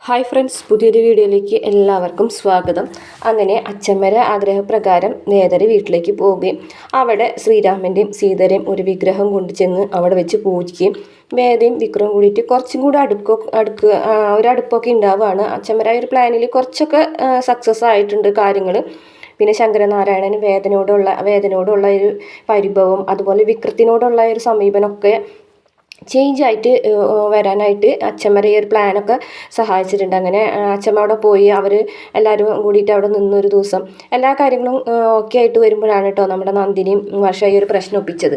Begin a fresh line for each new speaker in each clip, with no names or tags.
Hi friends, പുതിയൊരു വീഡിയോയിലേക്ക് എല്ലാവർക്കും സ്വാഗതം. അങ്ങനെ അച്ഛമ്മയുടെ ആഗ്രഹപ്രകാരം നേതരെ വീട്ടിലേക്ക് പോവുകയും അവിടെ ശ്രീരാമൻ്റെയും സീതയുടെയും ഒരു വിഗ്രഹം കൊണ്ടുചെന്ന് അവിടെ വെച്ച് പൂജിക്കുകയും വേദയും വിക്രവും കൂടിയിട്ട് കുറച്ചും കൂടെ ഒരു അടുപ്പൊക്കെ ഉണ്ടാവുകയാണ്. അച്ഛമ്മയുടെ ഒരു പ്ലാനിൽ കുറച്ചൊക്കെ സക്സസ് ആയിട്ടുണ്ട് കാര്യങ്ങൾ. പിന്നെ ശങ്കരനാരായണന് വേദനയോടുള്ള ഒരു പരിഭവം, അതുപോലെ വിക്രത്തിനോടുള്ള ഒരു സമീപനമൊക്കെ ചേഞ്ച് ആയിട്ട് വരാനായിട്ട് അച്ഛമ്മയുടെ ഈ ഒരു പ്ലാനൊക്കെ സഹായിച്ചിട്ടുണ്ട്. അങ്ങനെ അച്ഛമ്മ അവിടെ പോയി അവർ എല്ലാവരും കൂടിയിട്ട് അവിടെ നിന്നൊരു ദിവസം എല്ലാ കാര്യങ്ങളും ഓക്കെ ആയിട്ട് വരുമ്പോഴാണ് കേട്ടോ നമ്മുടെ നന്ദിനിയും വർഷ ഈ ഒരു പ്രശ്നം ഒപ്പിച്ചത്.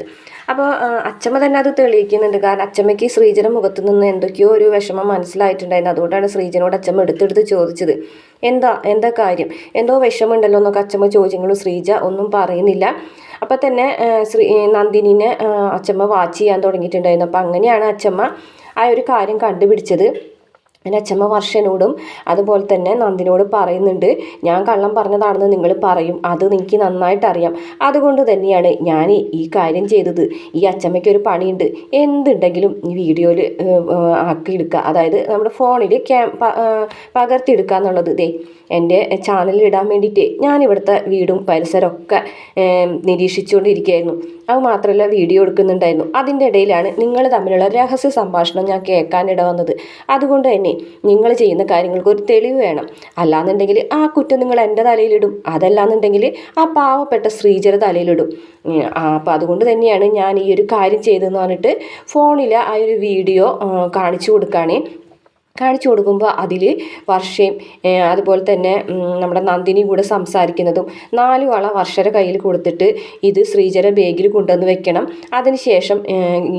അപ്പോൾ അച്ഛമ്മ തന്നെ അത് തെളിയിക്കുന്നുണ്ട്. കാരണം അച്ഛമ്മയ്ക്ക് ശ്രീജയുടെ മുഖത്ത് നിന്ന് എന്തൊക്കെയോ ഒരു വിഷമം മനസ്സിലായിട്ടുണ്ടായിരുന്നു. അതുകൊണ്ടാണ് ശ്രീജനോട് അച്ഛമ്മ എടുത്തെടുത്ത് ചോദിച്ചത്, എന്താ കാര്യം, എന്തോ വിഷമമുണ്ടല്ലോ എന്നൊക്കെ അച്ഛമ്മ ചോദിച്ചെങ്കിലും ശ്രീജ ഒന്നും പറയുന്നില്ല. അപ്പം തന്നെ നന്ദിനിനെ അച്ഛമ്മ വാച്ച് ചെയ്യാൻ തുടങ്ങിയിട്ടുണ്ടായിരുന്നു. അപ്പം അങ്ങനെയാണ് അച്ഛമ്മ ആ ഒരു കാര്യം കണ്ടുപിടിച്ചത്. പിന്നെ അച്ഛമ്മ വർഷനോടും അതുപോലെ തന്നെ നന്ദിനോട് പറയുന്നുണ്ട്, ഞാൻ കള്ളം പറഞ്ഞതാണെന്ന് നിങ്ങൾ പറയും, അത് എനിക്ക് നന്നായിട്ട് അറിയാം, അതുകൊണ്ട് തന്നെയാണ് ഞാൻ ഈ കാര്യം ചെയ്തത്. ഈ അച്ഛമ്മയ്ക്ക് ഒരു പണിയുണ്ട്, എന്തുണ്ടെങ്കിലും ഈ വീഡിയോയിൽ ആക്കിയെടുക്കുക, അതായത് നമ്മുടെ ഫോണിൽ പകർത്തിയെടുക്കുക എന്നുള്ളത്. എൻ്റെ ചാനലിൽ ഇടാൻ വേണ്ടിയിട്ട് ഞാൻ ഇവിടുത്തെ വീടും പരിസരമൊക്കെ നിരീക്ഷിച്ചുകൊണ്ടിരിക്കുകയായിരുന്നു. അത് മാത്രമല്ല വീഡിയോ എടുക്കുന്നുണ്ടായിരുന്നു. അതിൻ്റെ ഇടയിലാണ് നിങ്ങൾ തമ്മിലുള്ള രഹസ്യ സംഭാഷണം ഞാൻ കേൾക്കാനിട വന്നത്. അതുകൊണ്ട് തന്നെ നിങ്ങൾ ചെയ്യുന്ന കാര്യങ്ങൾക്ക് ഒരു തെളിവ് വേണം. അല്ലാന്നുണ്ടെങ്കിൽ ആ കുറ്റം നിങ്ങൾ എൻ്റെ തലയിലിടും, അതല്ലാന്നുണ്ടെങ്കിൽ ആ പാവപ്പെട്ട ശ്രീജയുടെ തലയിലിടും. അപ്പോൾ അതുകൊണ്ട് തന്നെയാണ് ഞാൻ ഈ ഒരു കാര്യം ചെയ്തതെന്ന് പറഞ്ഞിട്ട് ഫോണിൽ ആ ഒരു വീഡിയോ കാണിച്ചു കൊടുക്കുമ്പോൾ അതിൽ വർഷയും അതുപോലെ തന്നെ നമ്മുടെ നന്ദിനിയും കൂടെ സംസാരിക്കുന്നതും 4 വള വർഷയുടെ കയ്യിൽ കൊടുത്തിട്ട് ഇത് ശ്രീജയുടെ ബാഗിൽ കൊണ്ടുവന്ന് വെക്കണം, അതിനുശേഷം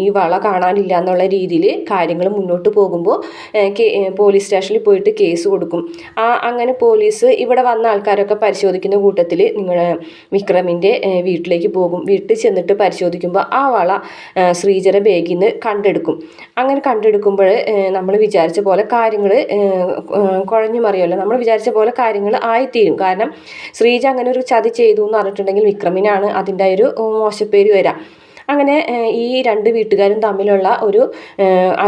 ഈ വള കാണാനില്ല എന്നുള്ള രീതിയിൽ കാര്യങ്ങൾ മുന്നോട്ട് പോകുമ്പോൾ പോലീസ് സ്റ്റേഷനിൽ പോയിട്ട് കേസ് കൊടുക്കും. അങ്ങനെ പോലീസ് ഇവിടെ വന്ന ആൾക്കാരൊക്കെ പരിശോധിക്കുന്ന കൂട്ടത്തിൽ നിങ്ങൾ വിക്രമിൻ്റെ വീട്ടിലേക്ക് പോകും. വീട്ടിൽ ചെന്നിട്ട് പരിശോധിക്കുമ്പോൾ ആ വള ശ്രീജയുടെ ബാഗിൽ നിന്ന് കണ്ടെടുക്കും. അങ്ങനെ കണ്ടെടുക്കുമ്പോൾ നമ്മൾ വിചാരിച്ച പോലെ കാര്യങ്ങൾ കുഴഞ്ഞു മറിയുമല്ലോ, നമ്മൾ വിചാരിച്ച പോലെ കാര്യങ്ങൾ ആയിത്തീരും. കാരണം ശ്രീജ അങ്ങനെ ഒരു ചതി ചെയ്തു എന്ന് പറഞ്ഞിട്ടുണ്ടെങ്കിൽ വിക്രമിനാണ് അതിൻ്റെ ഒരു മോശപ്പേര് വരാം. അങ്ങനെ ഈ 2 വീട്ടുകാരും തമ്മിലുള്ള ഒരു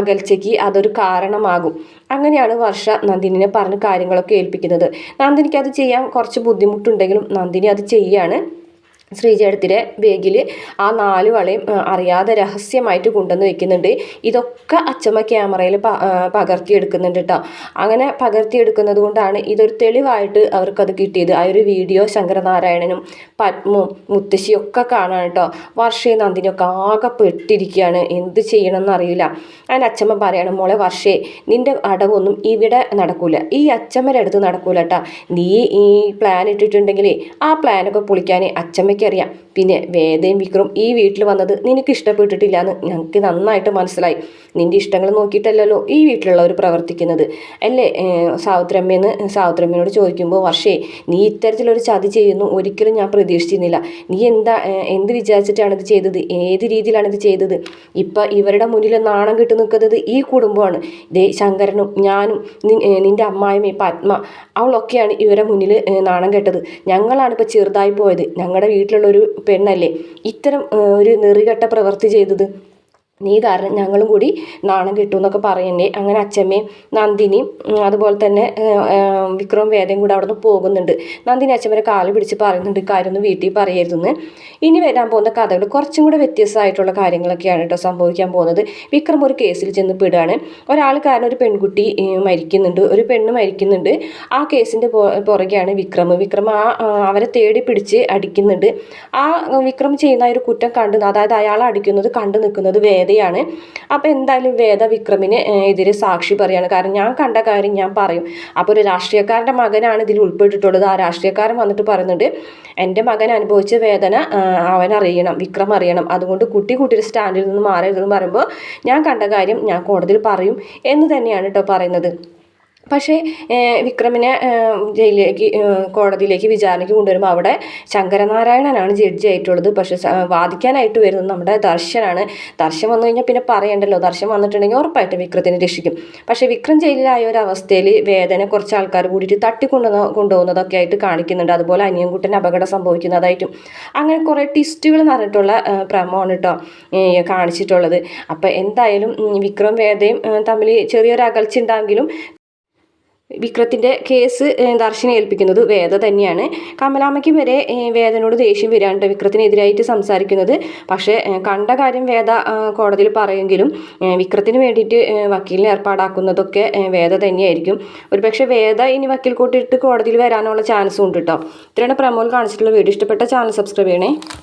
അകൽച്ചയ്ക്ക് അതൊരു കാരണമാകും. അങ്ങനെയാണ് വർഷ നന്ദിനിനെ പറഞ്ഞ് കാര്യങ്ങളൊക്കെ ഏൽപ്പിക്കുന്നത്. നന്ദിനിക്ക് അത് ചെയ്യാൻ കുറച്ച് ബുദ്ധിമുട്ടുണ്ടെങ്കിലും നന്ദിനി അത് ചെയ്യാണ്. ശ്രീജയത്തിൻ്റെ ബാഗിൽ ആ 4 വളയും അറിയാതെ രഹസ്യമായിട്ട് കൊണ്ടുവന്ന് വെക്കുന്നുണ്ട്. ഇതൊക്കെ അച്ഛമ്മ ക്യാമറയിൽ പകർത്തിയെടുക്കുന്നുണ്ട് കേട്ടോ. അങ്ങനെ പകർത്തിയെടുക്കുന്നത് കൊണ്ടാണ് ഇതൊരു തെളിവായിട്ട് അവർക്കത് കിട്ടിയത്. ആ ഒരു വീഡിയോ ശങ്കരനാരായണനും പത്മവും മുത്തശ്ശിയും ഒക്കെ കാണാൻ കേട്ടോ. വർഷയും നന്ദിനിയൊക്കെ ആകെ പെട്ടിരിക്കുകയാണ്, എന്ത് ചെയ്യണമെന്ന് അറിയില്ല. അങ്ങനെ അച്ഛമ്മ പറയാണ്, മോളെ വർഷേ, നിൻ്റെ അടവൊന്നും ഇവിടെ നടക്കൂല, ഈ അച്ഛമ്മയുടെ അടുത്ത് നടക്കൂല കേട്ടോ. നീ ഈ പ്ലാൻ ഇട്ടിട്ടുണ്ടെങ്കിൽ ആ പ്ലാനൊക്കെ പൊളിക്കാൻ അച്ഛമ്മ അറിയാം. പിന്നെ വേദയും വിക്രവും ഈ വീട്ടിൽ വന്നത് നിനക്ക് ഇഷ്ടപ്പെട്ടിട്ടില്ല എന്ന് ഞങ്ങൾക്ക് നന്നായിട്ട് മനസ്സിലായി. നിന്റെ ഇഷ്ടങ്ങൾ നോക്കിയിട്ടല്ലല്ലോ ഈ വീട്ടിലുള്ളവർ പ്രവർത്തിക്കുന്നത് അല്ലേ. സാവിത്രമ്മയോട് ചോദിക്കുമ്പോൾ, വർഷേ നീ ഇത്തരത്തിലൊരു ചതി ചെയ്യുന്നു ഒരിക്കലും ഞാൻ പ്രതീക്ഷിച്ചിരുന്നില്ല. നീ എന്ത് വിചാരിച്ചിട്ടാണ് ഇത് ചെയ്തത്, ഏത് രീതിയിലാണ് ഇത് ചെയ്തത്? ഇപ്പം ഇവരുടെ മുന്നിൽ നാണം കെട്ടി നിൽക്കുന്നത് ഈ കുടുംബമാണ്. ശങ്കരനും ഞാനും നിന്റെ അമ്മായിമ്മയും പത്മ അവളൊക്കെയാണ് ഇവരുടെ മുന്നിൽ നാണം കെട്ടത്. ഞങ്ങളാണ് ഇപ്പോൾ ചെറുതായി പോയത്. ഞങ്ങളുടെ വീട്ടിലുള്ളൊരു പെണ്ണല്ലേ ഇത്തരം ഒരു നെറികെട്ട പ്രവൃത്തി ചെയ്തത്. നീ കാരണം ഞങ്ങളും കൂടി നാണം കിട്ടും എന്നൊക്കെ പറയണ്ടേ. അങ്ങനെ അച്ഛമ്മയും നന്ദിനിയും അതുപോലെ തന്നെ വിക്രവും വേദയും കൂടെ അവിടെ നിന്ന് പോകുന്നുണ്ട്. നന്ദിനി അച്ഛമ്മരെ കാല് പിടിച്ച് പറയുന്നുണ്ട്, കാര്യമൊന്നും വീട്ടിൽ പറയരുതെന്ന്. ഇനി വരാൻ പോകുന്ന കഥകൾ കുറച്ചും കൂടെ വ്യത്യസ്തമായിട്ടുള്ള കാര്യങ്ങളൊക്കെയാണ് കേട്ടോ സംഭവിക്കാൻ പോകുന്നത്. വിക്രം ഒരു കേസിൽ ചെന്ന് പെടുകയാണ്. ഒരാൾ കാരണം ഒരു പെൺകുട്ടി മരിക്കുന്നുണ്ട്, ഒരു പെണ്ണ് മരിക്കുന്നുണ്ട്. ആ കേസിൻ്റെ പുറകെയാണ് വിക്രം അവരെ തേടി പിടിച്ച് അടിക്കുന്നുണ്ട്. ആ വിക്രം ചെയ്യുന്ന ഒരു കുറ്റം അതായത് അയാളെ അടിക്കുന്നത് കണ്ടു നിൽക്കുന്നത് വേദയാണ്. അപ്പോൾ എന്തായാലും വേദ വിക്രമിന് എതിരെ സാക്ഷി പറയാണ്. കാരണം ഞാൻ കണ്ട കാര്യം ഞാൻ പറയും. അപ്പോൾ ഒരു രാഷ്ട്രീയക്കാരൻ്റെ മകനാണ് ഇതിൽ ഉൾപ്പെട്ടിട്ടുള്ളത്. ആ രാഷ്ട്രീയക്കാരൻ വന്നിട്ട് പറയുന്നുണ്ട്, എൻ്റെ മകൻ അനുഭവിച്ച വേദന അവൻ അറിയണം, വിക്രം അറിയണം, അതുകൊണ്ട് കുട്ടിയുടെ സ്റ്റാൻഡിൽ നിന്ന് മാറരുതെന്ന് പറയുമ്പോൾ ഞാൻ കണ്ട കാര്യം ഞാൻ കോടതിയിൽ പറയും എന്ന് തന്നെയാണ് കേട്ടോ പറയുന്നത്. പക്ഷേ വിക്രമിനെ കോടതിയിലേക്ക് വിചാരണയ്ക്ക് കൊണ്ടുവരുമ്പോൾ അവിടെ ശങ്കരനാരായണനാണ് ജഡ്ജി ആയിട്ടുള്ളത്. പക്ഷേ വാദിക്കാനായിട്ട് വരുന്നത് നമ്മുടെ ദർശനാണ്. ദർശൻ വന്നു കഴിഞ്ഞാൽ പിന്നെ പറയണ്ടല്ലോ. ദർശൻ വന്നിട്ടുണ്ടെങ്കിൽ ഉറപ്പായിട്ടും വിക്രത്തിനെ രക്ഷിക്കും. പക്ഷേ വിക്രം ജയിലിലായ ഒരു അവസ്ഥയിൽ വേദന കുറച്ച് ആൾക്കാർ കൂടിയിട്ട് കൊണ്ടുപോകുന്നതൊക്കെ ആയിട്ട് കാണിക്കുന്നുണ്ട്. അതുപോലെ അനിയൻകുട്ടന് അപകടം സംഭവിക്കുന്നതായിട്ടും അങ്ങനെ കുറേ ട്വിസ്റ്റുകൾ നിറഞ്ഞിട്ടുള്ള പ്രമോണ് കേട്ടോ കാണിച്ചിട്ടുള്ളത്. അപ്പോൾ എന്തായാലും വിക്രം വേദയും തമ്മിൽ ചെറിയൊരു അകൽച്ച ഉണ്ടായെങ്കിലും വിക്രത്തിൻ്റെ കേസ് ദർശനെ ഏൽപ്പിക്കുന്നത് വേദ തന്നെയാണ്. കമലാമ്മയ്ക്ക് വരെ വേദനോട് ദേഷ്യം വരാണ്ട് വിക്രത്തിനെതിരായിട്ട് സംസാരിക്കുന്നത്. പക്ഷേ കണ്ട കാര്യം വേദ കോടതിയിൽ പറയുമെങ്കിലും വിക്രത്തിന് വേണ്ടിയിട്ട് വക്കീലിനെ ഏർപ്പാടാക്കുന്നതൊക്കെ വേദ തന്നെയായിരിക്കും. ഒരുപക്ഷെ വേദ ഇനി വക്കീൽ കൂട്ടിയിട്ട് കോടതിയിൽ വരാനുള്ള ചാൻസും ഉണ്ട് കേട്ടോ. ഇത്രയാണ് പ്രമോൽ കാണിച്ചിട്ടുള്ള വീഡിയോ. ഇഷ്ടപ്പെട്ട ചാനൽ സബ്സ്ക്രൈബ് ചെയ്യണേ.